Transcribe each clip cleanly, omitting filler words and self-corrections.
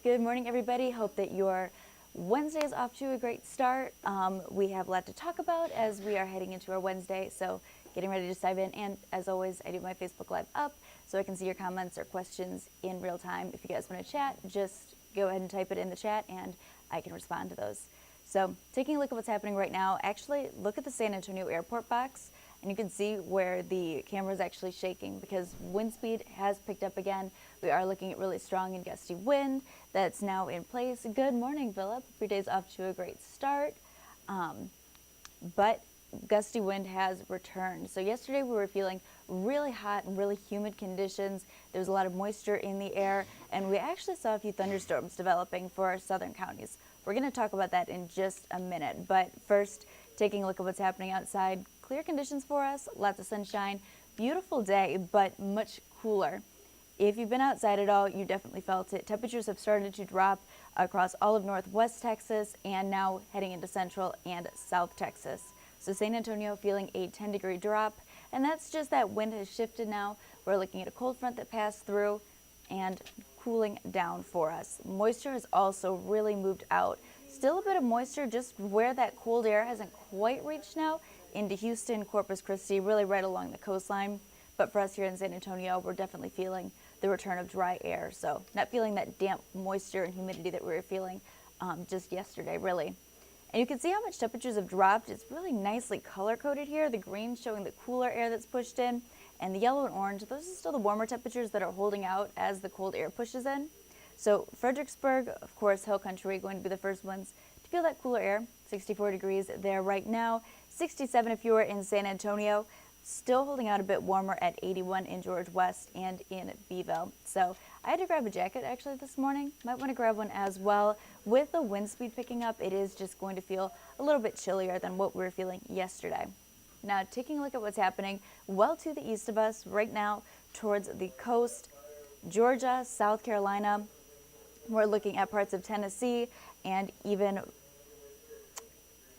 Good morning, everybody. Hope that your Wednesday is off to a great start. We have a lot to talk about as we are heading into our Wednesday, so getting ready to dive in. And as always, I do my Facebook Live up so I can see your comments or questions in real time. If you guys want to chat, just go ahead and type it in the chat and I can respond to those. So taking a look at what's happening right now, actually look at the San Antonio airport box and you can see where the camera is actually shaking because wind speed has picked up again. We are looking at really strong and gusty wind that's now in place. Good morning, Philip. Your day's off to a great start. But gusty wind has returned. So yesterday we were feeling really hot and really humid conditions. There was a lot of moisture in the air, and we actually saw a few thunderstorms developing for our southern counties. We're going to talk about that in just a minute, but first, taking a look at what's happening outside. Clear conditions for us, lots of sunshine, beautiful day, but much cooler. If you've been outside at all, you definitely felt it. Temperatures have started to drop across all of northwest Texas and now heading into central and south Texas. So San Antonio feeling a 10-degree drop, and that's just that wind has shifted now. We're looking at a cold front that passed through and cooling down for us. Moisture has also really moved out. Still a bit of moisture just where that cold air hasn't quite reached now into Houston, Corpus Christi, really right along the coastline. But for us here in San Antonio, we're definitely feeling the return of dry air. So not feeling that damp moisture and humidity that we were feeling just yesterday, really. And you can see how much temperatures have dropped. It's really nicely color-coded here. The green showing the cooler air that's pushed in, and the yellow and orange, those are still the warmer temperatures that are holding out as the cold air pushes in. So Fredericksburg, of course, Hill Country, going to be the first ones to feel that cooler air. 64 degrees there right now, 67 if you were in San Antonio. Still holding out a bit warmer at 81 in George West and in Beeville. So I had to grab a jacket actually this morning. Might want to grab one as well. With the wind speed picking up, it is just going to feel a little bit chillier than what we were feeling yesterday. Now taking a look at what's happening well to the east of us right now towards the coast, Georgia, South Carolina. We're looking at parts of Tennessee and even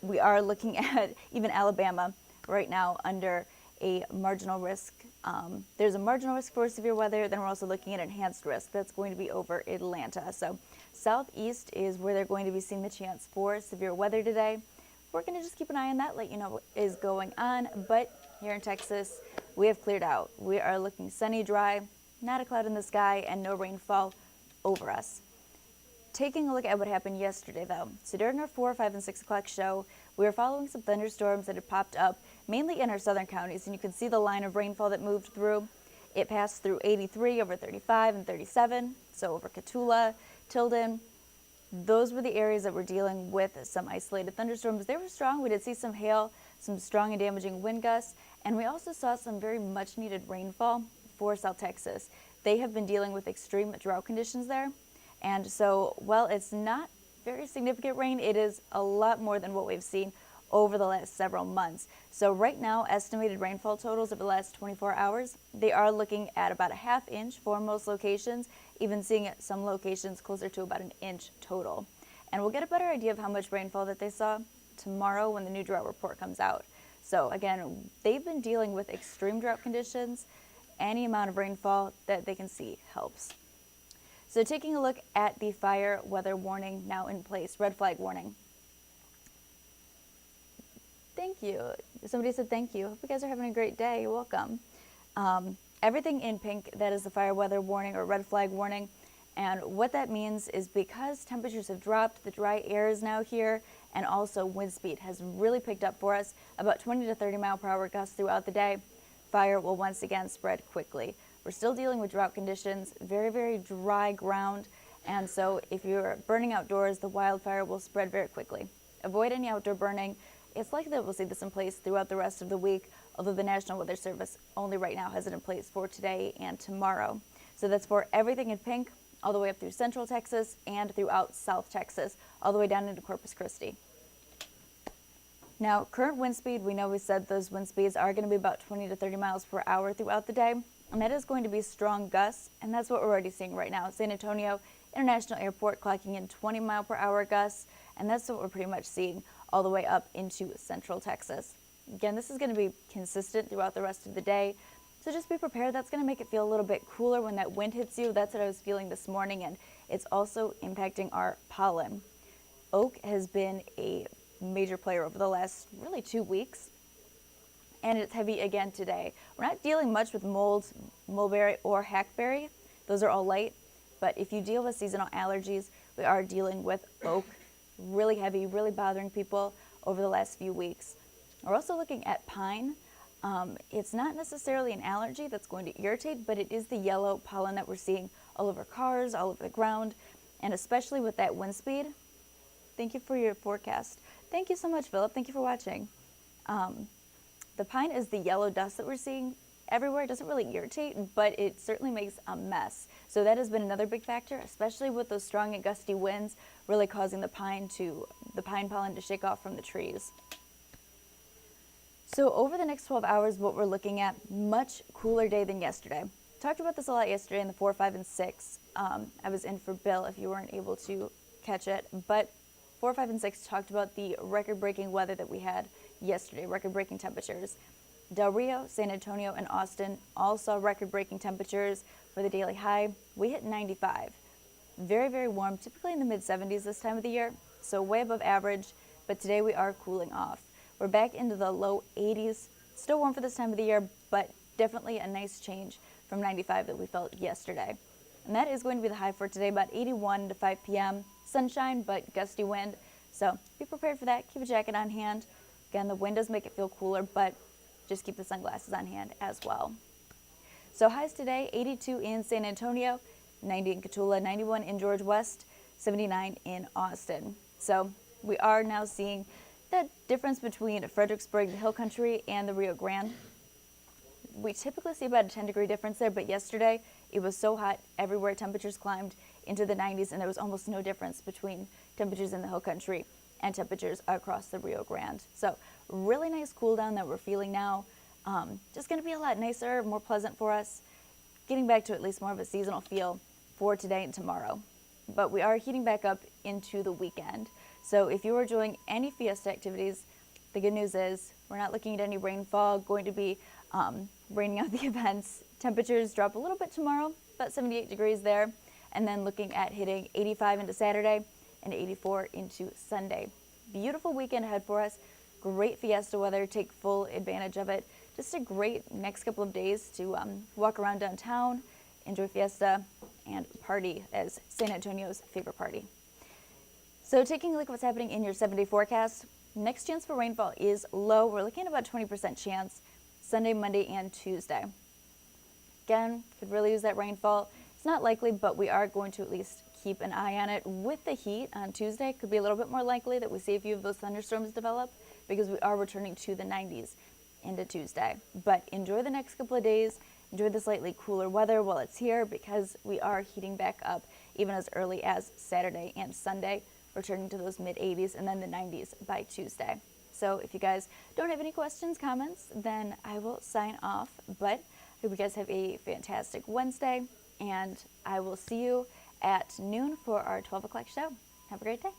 we are looking at even Alabama right now under a marginal risk. There's a marginal risk for severe weather. Then we're also looking at enhanced risk. That's going to be over Atlanta. So southeast is where they're going to be seeing the chance for severe weather today. We're going to just keep an eye on that, let you know what is going on. But here in Texas, we have cleared out. We are looking sunny, dry, not a cloud in the sky, and no rainfall over us. Taking a look at what happened yesterday, though. So during our 4, 5, and 6 o'clock show, we were following some thunderstorms that had popped up, mainly in our southern counties, and you can see the line of rainfall that moved through. It passed through 83 over 35 and 37, so over Cotulla, Tilden. Those were the areas that were dealing with some isolated thunderstorms. They were strong. We did see some hail, some strong and damaging wind gusts, and we also saw some very much needed rainfall for South Texas. They have been dealing with extreme drought conditions there. And so, while it's not very significant rain, it is a lot more than what we've seen over the last several months. So right now, estimated rainfall totals over the last 24 hours, they are looking at about a ½ inch for most locations, even seeing at some locations closer to about an inch total. And we'll get a better idea of how much rainfall that they saw tomorrow when the new drought report comes out. So again, they've been dealing with extreme drought conditions. Any amount of rainfall that they can see helps. So taking a look at the fire weather warning now in place, red flag warning. Thank you. Somebody said thank you. Hope you guys are having a great day. You're welcome. Everything in pink, that is the fire weather warning or red flag warning. And what that means is because temperatures have dropped, the dry air is now here, and also wind speed has really picked up for us, about 20 to 30 mile per hour gusts throughout the day. Fire will once again spread quickly. We're still dealing with drought conditions, very, very dry ground, and so if you're burning outdoors, the wildfire will spread very quickly. Avoid any outdoor burning. It's likely that we'll see this in place throughout the rest of the week, although the National Weather Service only right now has it in place for today and tomorrow. So that's for everything in pink, all the way up through central Texas and throughout South Texas, all the way down into Corpus Christi. Now, current wind speed, we know we said those wind speeds are going to be about 20 to 30 miles per hour throughout the day. And that is going to be strong gusts, and that's what we're already seeing right now. San Antonio International Airport clocking in 20 mile per hour gusts, and that's what we're pretty much seeing all the way up into central Texas. Again, this is going to be consistent throughout the rest of the day, so just be prepared. That's going to make it feel a little bit cooler when that wind hits you. That's what I was feeling this morning, and it's also impacting our pollen. Oak has been a major player over the last really 2 weeks, and it's heavy again today. We're not dealing much with mold, mulberry, or hackberry. Those are all light, but if you deal with seasonal allergies, we are dealing with oak, really heavy, really bothering people over the last few weeks. We're also looking at pine. It's not necessarily an allergy that's going to irritate, but it is the yellow pollen that we're seeing all over cars, all over the ground, and especially with that wind speed. Thank you for your forecast. Thank you so much, Philip. Thank you for watching. The pine is the yellow dust that we're seeing everywhere. It doesn't really irritate, but it certainly makes a mess. So that has been another big factor, especially with those strong and gusty winds, really causing the pine pollen to shake off from the trees. So over the next 12 hours, what we're looking at, much cooler day than yesterday. Talked about this a lot yesterday in the 4, 5, and 6. I was in for Bill if you weren't able to catch it, but 4, 5, and 6 talked about the record-breaking weather that we had yesterday, record-breaking temperatures. Del Rio, San Antonio, and Austin all saw record-breaking temperatures for the daily high. We hit 95. Very, very warm, typically in the mid-70s this time of the year, so way above average, but today we are cooling off. We're back into the low 80s, still warm for this time of the year, but definitely a nice change from 95 that we felt yesterday. And that is going to be the high for today, about 81 to 5 p.m. Sunshine, but gusty wind. So be prepared for that. Keep a jacket on hand. Again, the wind does make it feel cooler, but just keep the sunglasses on hand as well. So highs today, 82 in San Antonio, 90 in Cotulla, 91 in George West, 79 in Austin. So we are now seeing the difference between Fredericksburg, the Hill Country, and the Rio Grande. We typically see about a 10-degree difference there, but yesterday it was so hot everywhere. Temperatures climbed into the 90s, and there was almost no difference between temperatures in the Hill Country and temperatures across the Rio Grande. So really nice cool down that we're feeling now. Just going to be a lot nicer, more pleasant for us, getting back to at least more of a seasonal feel for today and tomorrow. But we are heating back up into the weekend. So if you are doing any fiesta activities, the good news is we're not looking at any rainfall, going to be raining out the events. Temperatures drop a little bit tomorrow, about 78 degrees there, and then looking at hitting 85 into Saturday and 84 into Sunday. Beautiful weekend ahead for us. Great fiesta weather. Take full advantage of it. Just a great next couple of days to walk around downtown, enjoy fiesta, and party as San Antonio's favorite party. So taking a look at what's happening in your 7-day forecast, next chance for rainfall is low. We're looking at about 20% chance Sunday, Monday, and Tuesday. Again, could really use that rainfall. It's not likely, but we are going to at least keep an eye on it. With the heat on Tuesday, could be a little bit more likely that we see a few of those thunderstorms develop because we are returning to the 90s into Tuesday. But enjoy the next couple of days. Enjoy the slightly cooler weather while it's here because we are heating back up even as early as Saturday and Sunday, returning to those mid-80s and then the 90s by Tuesday. So if you guys don't have any questions, comments, then I will sign off. But I hope you guys have a fantastic Wednesday, and I will see you at noon for our 12 o'clock show. Have a great day.